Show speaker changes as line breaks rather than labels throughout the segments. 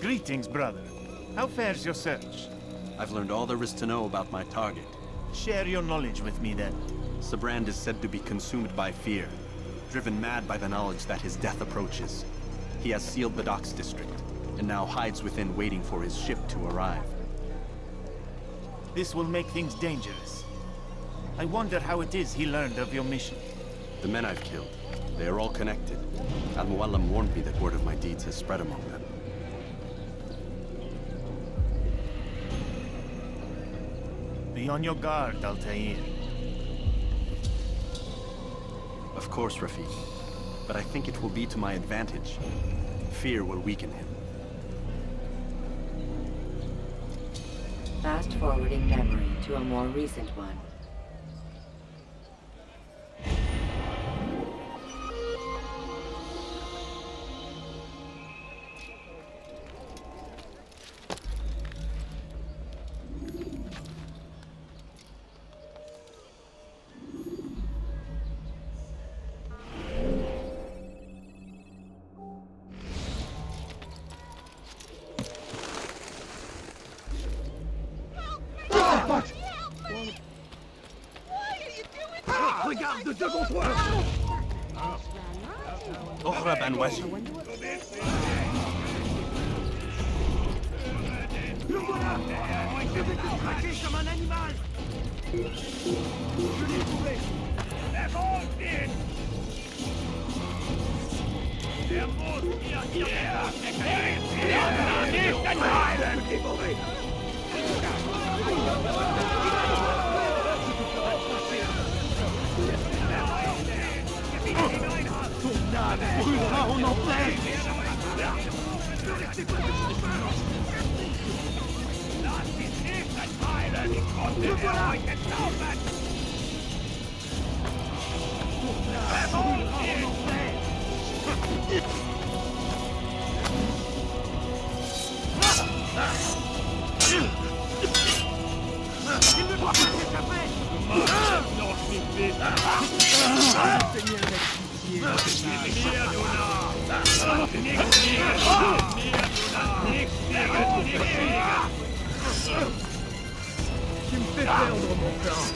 Greetings, brother. How fares your search?
I've learned all there is to know about my target.
Share your knowledge with me, then.
Sabrand is said to be consumed by fear, driven mad by the knowledge that his death approaches. He has sealed the docks district, and now hides within waiting for his ship to arrive.
This will make things dangerous. I wonder how it is he learned of your mission.
The men I've killed, they are all connected. Al-Muallam warned me that word of my deeds has spread among them.
Be on your guard, Altair.
Of course, Rafiq. But I think it will be to my advantage. Fear will weaken him.
Fast-forwarding memory to a more recent one.
Regarde devant toi!
اهرب عن وجهي.
Le voilà! Je vais te traquer comme un animal! Je l'ai trouvé! Brûlera en enfer! Le voilà! Il ne doit pas s'échapper! Tu me fais perdre mon temps.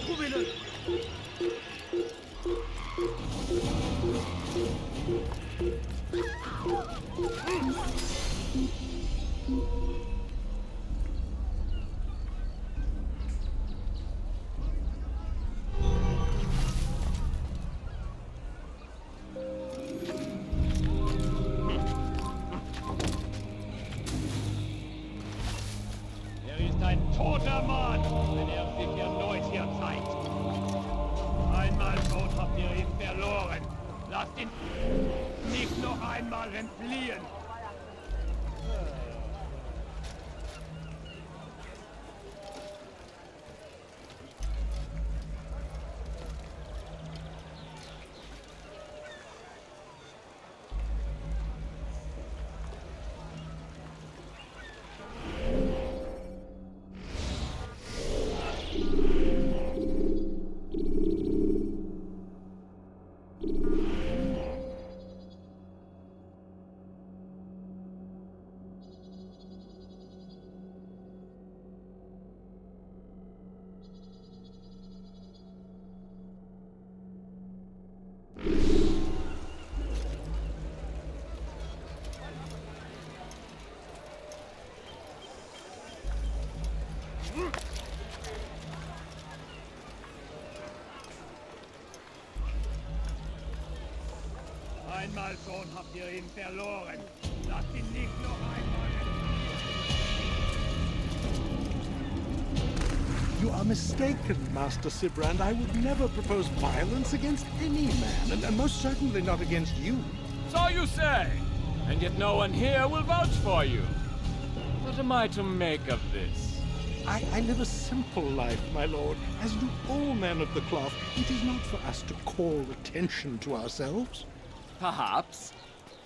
Trouvez-le!
Ein toter Mann, wenn sich erneut hier zeigt. Einmal tot habt ihr ihn verloren. Lasst ihn nicht noch einmal entfliehen. Einmal schon habt ihr ihn verloren. Lasst ihn nicht noch einmal.
You are mistaken, Master Sibrand. I would never propose violence against any man, and most certainly not against you.
So you say, and yet no one here will vouch for you. What am I to make of this?
I live a simple life, my lord, as do all men of the cloth. It is not for us to call attention to ourselves.
Perhaps.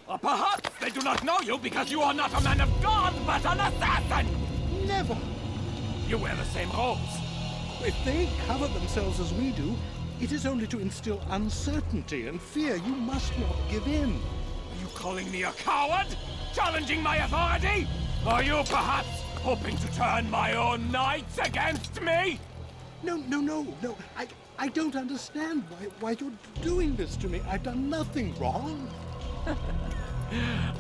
Or perhaps they do not know you because you are not a man of God, but an assassin!
Never!
You wear the same robes.
If they cover themselves as we do, it is only to instill uncertainty and fear. You must not give in.
Are you calling me a coward? Challenging my authority? Are you perhaps hoping to turn my own knights against me?
No. I don't understand why you're doing this to me. I've done nothing wrong.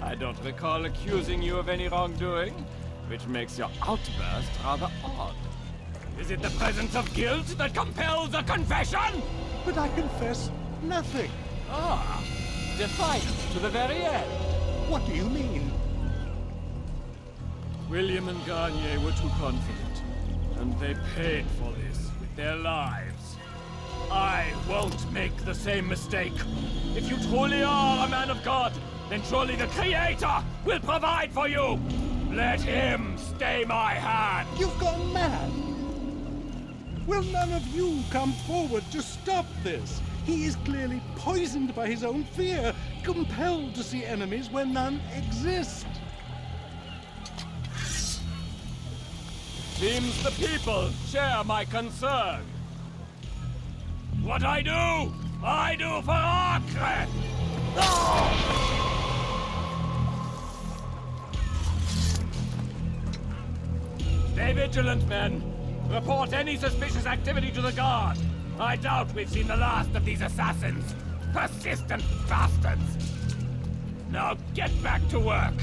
I don't recall accusing you of any wrongdoing, which makes your outburst rather odd. Is it the presence of guilt that compels a confession?
But I confess nothing.
Ah, defiant to the very end.
What do you mean?
William and Garnier were too confident, and they paid for this with their lives. I won't make the same mistake. If you truly are a man of God, then surely the Creator will provide for you. Let him stay my hand.
You've gone mad. Will none of you come forward to stop this? He is clearly poisoned by his own fear, compelled to see enemies where none exist.
Seems the people share my concern. What I do for Acre! Stay vigilant, men. Report any suspicious activity to the guard. I doubt we've seen the last of these assassins. Persistent bastards. Now get back to work.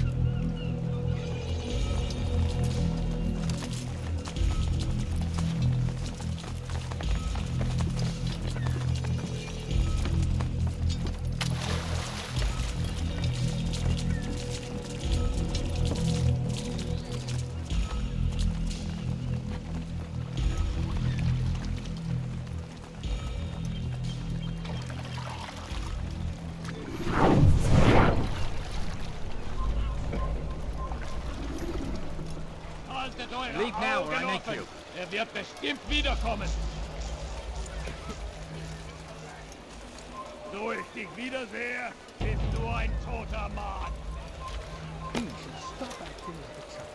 Leave now or I make you. Wird bestimmt wiederkommen. So ich dich wiedersehe, bist du ein toter Mann.
Stop acting like a child.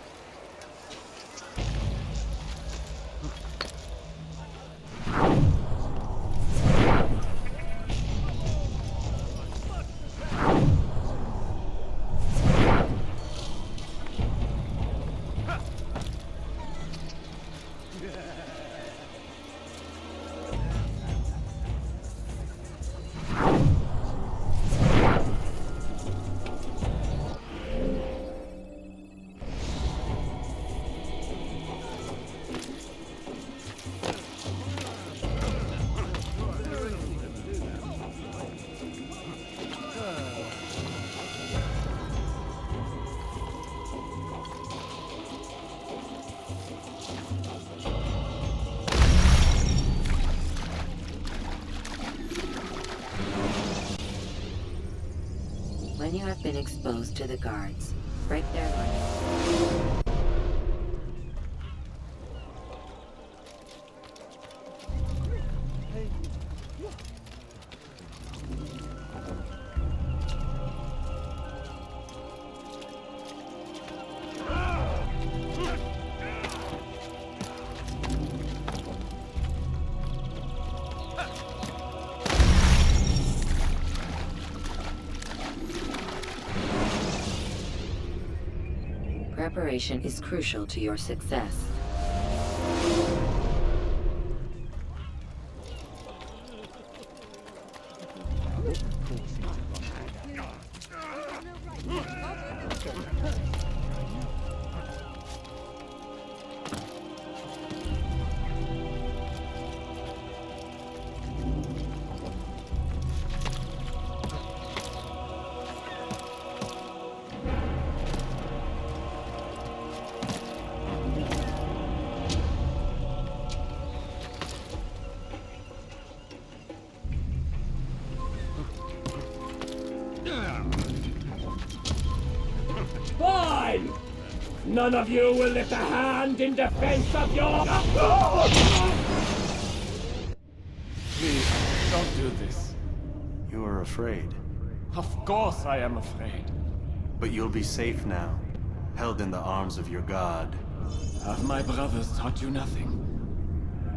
When you have been exposed to the guards, break their line. Preparation is crucial to your success.
None of you will lift a hand in defense of your...
Please, don't do this.
You are afraid.
Of course I am afraid.
But you'll be safe now, held in the arms of your god.
Have my brothers taught you nothing?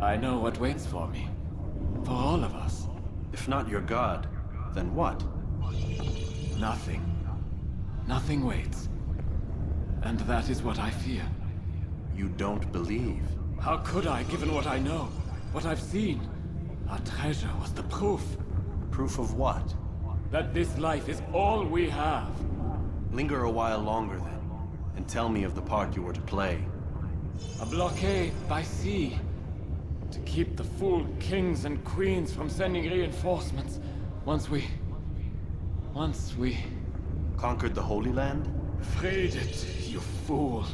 I know what waits for me. For all of us.
If not your god, then what?
Nothing. Nothing waits. And that is what I fear.
You don't believe.
How could I, given what I know? What I've seen? Our treasure was the proof.
Proof of what?
That this life is all we have.
Linger a while longer then, and tell me of the part you were to play.
A blockade by sea. To keep the fool kings and queens from sending reinforcements. Once we...
Conquered the Holy Land?
freed it, you fool.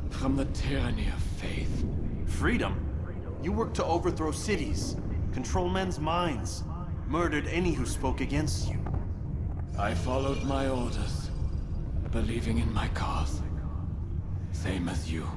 From the tyranny of faith.
Freedom? You worked to overthrow cities, control men's minds, murdered any who spoke against you.
I followed my orders, believing in my cause. Same as you.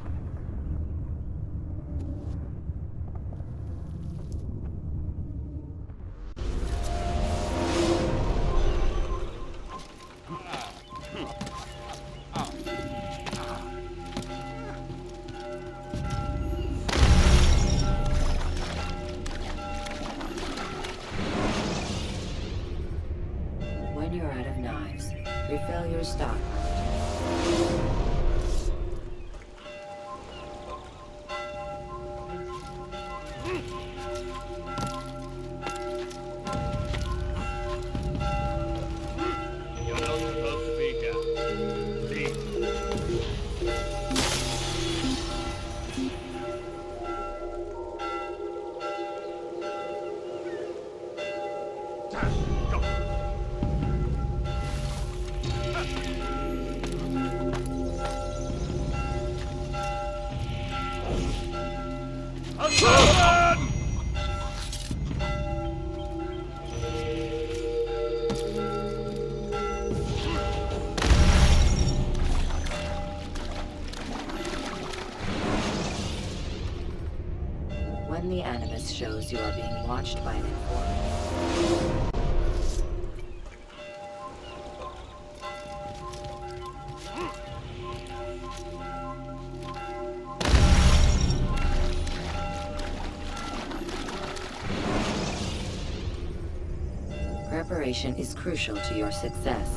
When you're out of knives, refill your stock.
You're not supposed to be here. Leave. Go. Akan!
When the animus shows you are being watched by an informant, preparation is crucial to your success.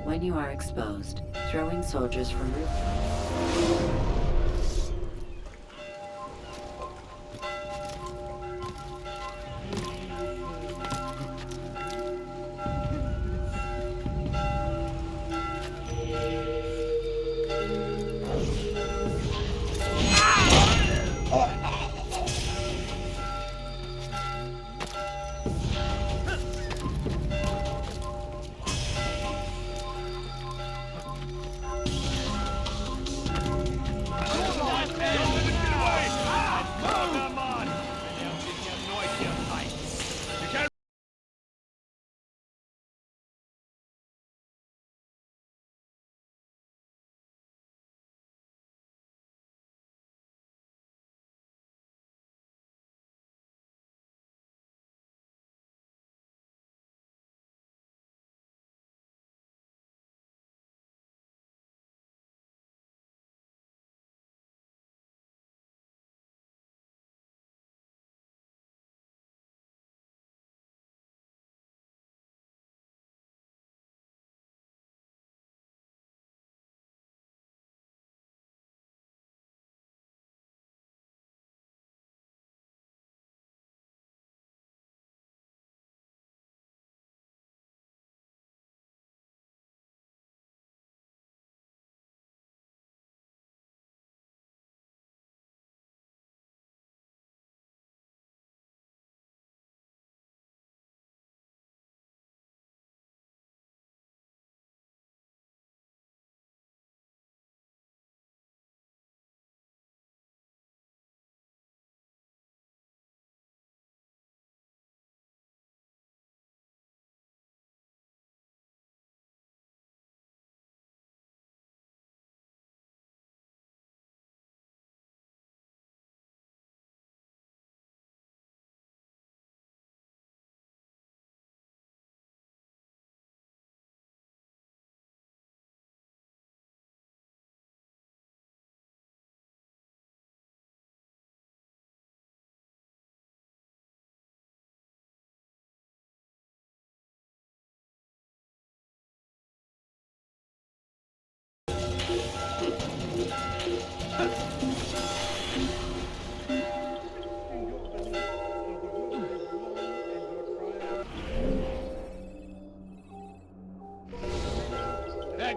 When you are exposed, throwing soldiers from rooftops.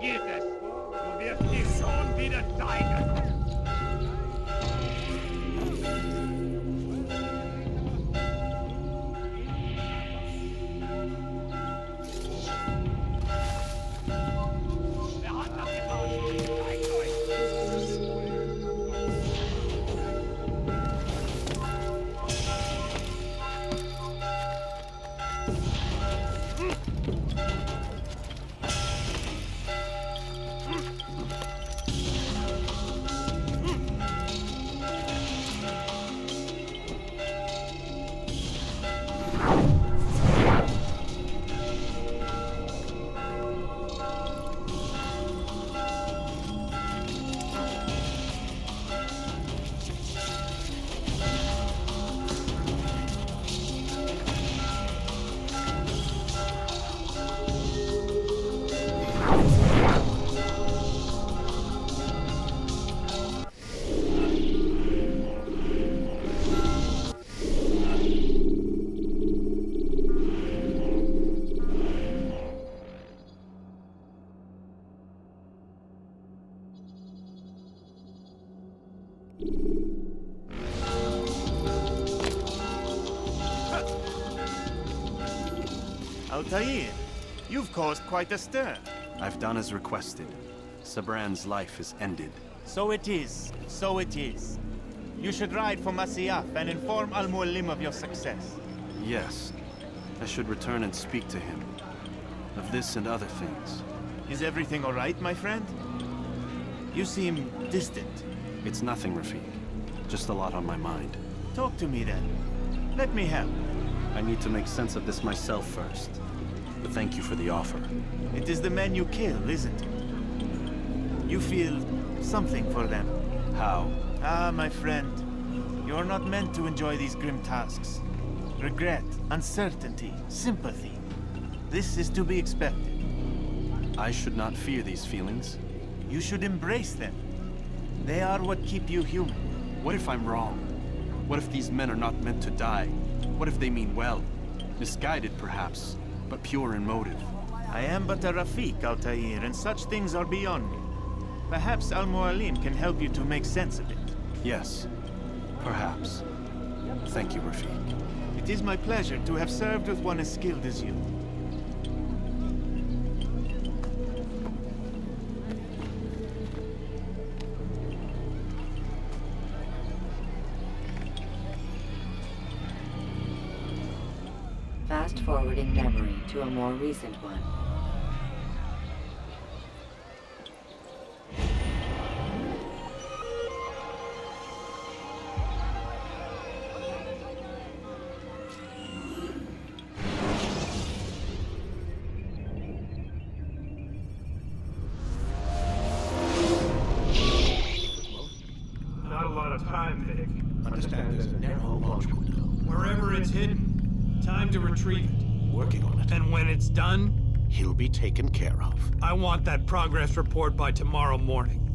Vergiss es! Du wirst dich schon wieder zeigen! Wer hat das getan? Zeigt euch!
Altair, you've caused quite a stir.
I've done as requested. Sabran's life is ended.
So it is. So it is. You should ride for Masyaf and inform Al-Mualim of your success.
Yes. I should return and speak to him. Of this and other things.
Is everything all right, my friend? You seem distant.
It's nothing, Rafiq. Just a lot on my mind.
Talk to me then. Let me help.
I need to make sense of this myself first. But thank you for the offer.
It is the men you kill, isn't it? You feel something for them.
How?
Ah, my friend. You're not meant to enjoy these grim tasks. Regret, uncertainty, sympathy. This is to be expected.
I should not fear these feelings.
You should embrace them. They are what keep you human.
What if I'm wrong? What if these men are not meant to die? What if they mean well? Misguided, perhaps, but pure in motive.
I am but a Rafiq, Altair, and such things are beyond me. Perhaps Al-Mualim can help you to make sense of it.
Yes, perhaps. Thank you, Rafiq.
It is my pleasure to have served with one as skilled as you.
Fast forwarding memory to a more recent one.
Not a lot of time, Vic.
Understand there's a narrow launch window.
Wherever it's hidden, time to retrieve it.
Working on it.
And when it's done,
He'll be taken care of.
I want that progress report by tomorrow morning.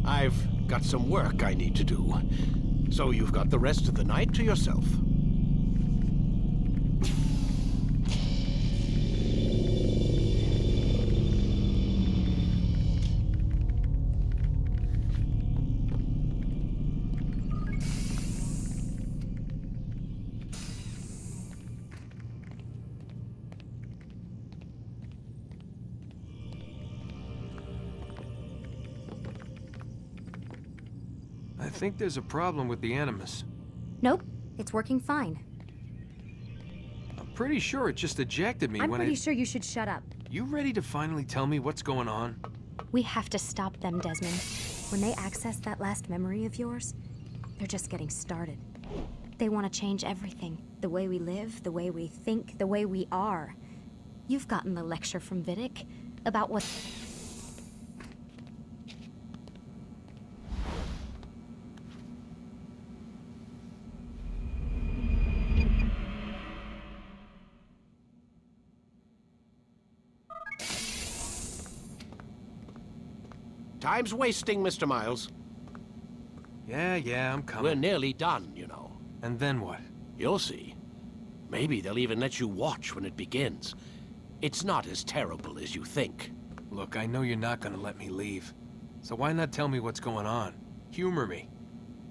I've got some work I need to do. So you've got the rest of the night to yourself.
I think there's a problem with the Animus.
Nope, it's working fine.
I'm pretty sure it just ejected me
I'm
when
pretty sure you should shut up.
You ready to finally tell me what's going on?
We have to stop them, Desmond. When they access that last memory of yours, they're just getting started. They want to change everything. The way we live, the way we think, the way we are. You've gotten the lecture from Vidic about what...
Time's wasting, Mr. Miles.
Yeah, I'm coming.
We're nearly done, you know.
And then what?
You'll see. Maybe they'll even let you watch when it begins. It's not as terrible as you think.
Look, I know you're not gonna let me leave. So why not tell me what's going on? Humor me.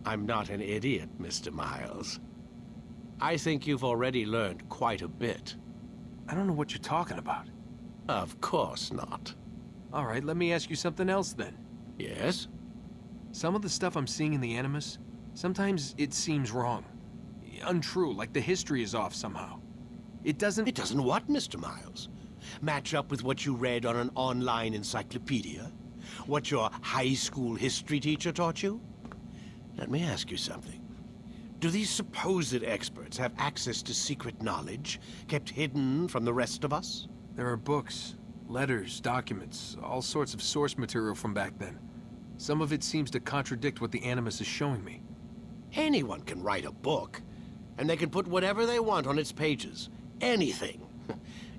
I'm not an idiot, Mr. Miles. I think you've already learned quite a bit.
I don't know what you're talking about.
Of course not.
All right, let me ask you something else then.
Yes?
Some of the stuff I'm seeing in the Animus, sometimes it seems wrong. Untrue, like the history is off somehow. It doesn't...
It doesn't what, Mr. Miles? Match up with what you read on an online encyclopedia? What your high school history teacher taught you? Let me ask you something. Do these supposed experts have access to secret knowledge kept hidden from the rest of us?
There are books, letters, documents, all sorts of source material from back then. Some of it seems to contradict what the Animus is showing me.
Anyone can write a book, and they can put whatever they want on its pages. Anything.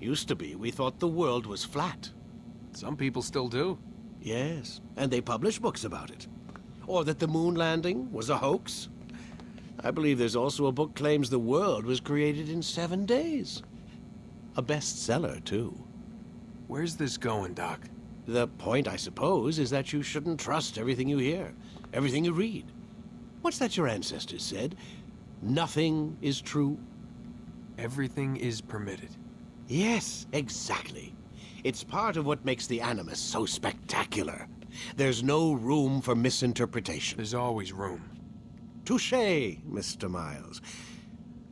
Used to be, we thought the world was flat.
Some people still do.
Yes, and they publish books about it. Or that the moon landing was a hoax. I believe there's also a book claims the world was created in 7 days. A bestseller, too.
Where's this going, Doc?
The point, I suppose, is that you shouldn't trust everything you hear, everything you read. What's that your ancestors said? Nothing is true?
Everything is permitted.
Yes, exactly. It's part of what makes the Animus so spectacular. There's no room for misinterpretation.
There's always room.
Touché, Mr. Miles.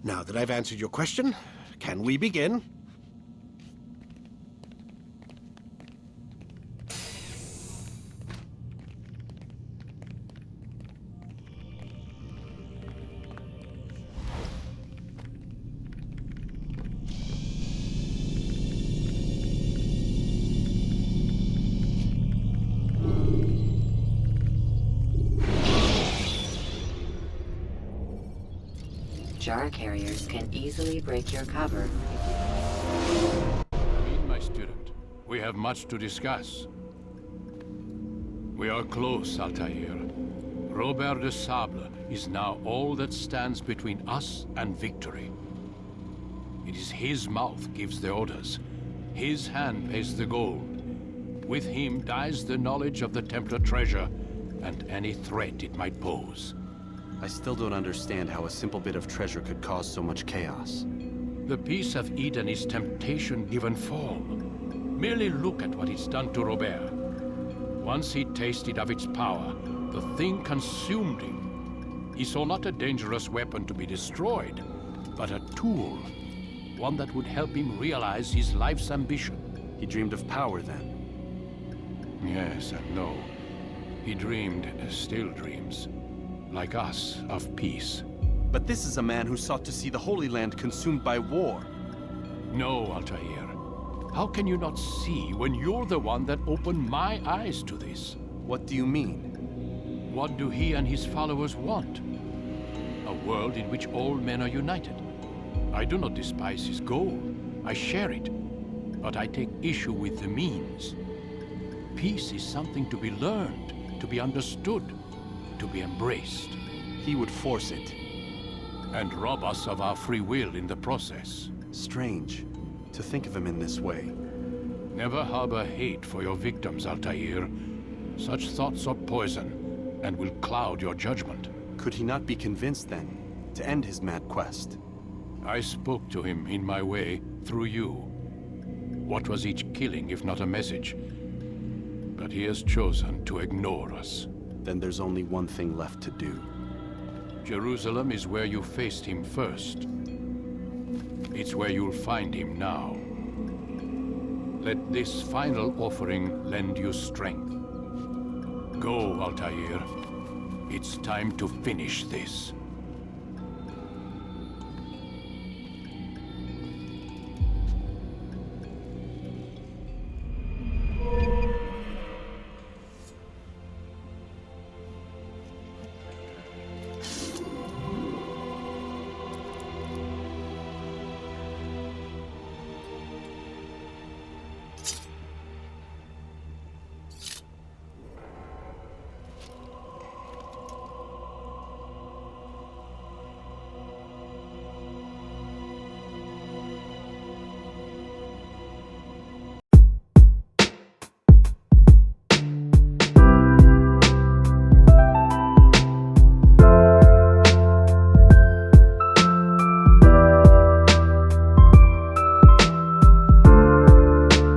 Now that I've answered your question, can we begin?
Jar carriers can easily break your cover.
My student, we have much to discuss. We are close, Altair. Robert de Sable is now all that stands between us and victory. It is his mouth gives the orders. His hand pays the gold. With him dies the knowledge of the Templar treasure and any threat it might pose.
I still don't understand how a simple bit of treasure could cause so much chaos.
The peace of Eden is temptation given form. Merely look at what it's done to Robert. Once he tasted of its power, the thing consumed him. He saw not a dangerous weapon to be destroyed, but a tool. One that would help him realize his life's ambition.
He dreamed of power then?
Yes and no. He dreamed, still dreams. Like us, of peace.
But this is a man who sought to see the Holy Land consumed by war.
No, Altair. How can you not see when you're the one that opened my eyes to this?
What do you mean?
What do he and his followers want? A world in which all men are united. I do not despise his goal. I share it. But I take issue with the means. Peace is something to be learned, to be understood, to be embraced.
He would force it.
And rob us of our free will in the process.
Strange, to think of him in this way.
Never harbor hate for your victims, Altair. Such thoughts are poison, and will cloud your judgment.
Could he not be convinced, then, to end his mad quest?
I spoke to him in my way, through you. What was each killing if not a message? But he has chosen to ignore us.
Then there's only one thing left to do.
Jerusalem is where you faced him first. It's where you'll find him now. Let this final offering lend you strength. Go, Altair. It's time to finish this.